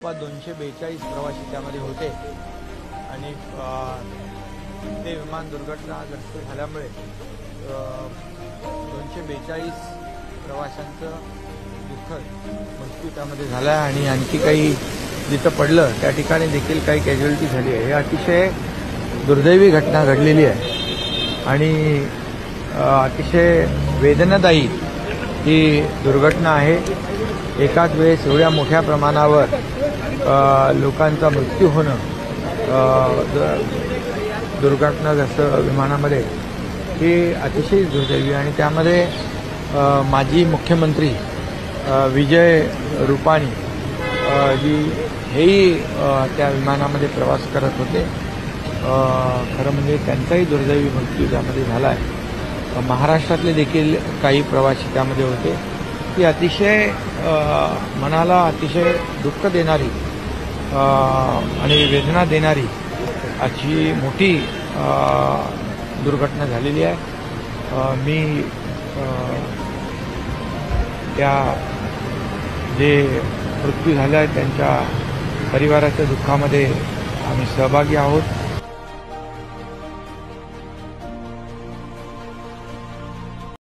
242 प्रवासी त्यामध्ये होते आणि ते विमान दुर्घटनाग्रस्त झाल्यामुळे 242 प्रवाशांचं दुःखद मृत्यू त्यामध्ये झाला आणि आणखी काही जिथं पडलं त्या ठिकाणी देखील काही कॅज्युअलिटी झाली आहे। हे अतिशय दुर्दैवी घटना घडलेली आहे आणि अतिशय वेदनादायी ही दुर्घटना आहे। एकाच वेळेस एवढ्या मोठ्या प्रमाणावर लोकांचा मृत्यू होणं दुर्घटनाग्रस्त विमानामध्ये हे अतिशय दुर्दैवी आणि त्यामध्ये माजी मुख्यमंत्री विजय रूपाणी जी हेही त्या विमानामध्ये प्रवास करत होते। खरं म्हणजे त्यांचाही दुर्दैवी मृत्यू त्यामध्ये झाला आहे। महाराष्ट्रातले देखील काही प्रवासी त्यामध्ये होते। ती अतिशय मनाला अतिशय दुःख देणारी आणि वेदना देणारी अशी मोठी दुर्घटना झालेली आहे। मी त्या जे मृत्यू झाला आहे त्यांच्या परिवाराच्या दुःखामध्ये आम्ही सहभागी आहोत।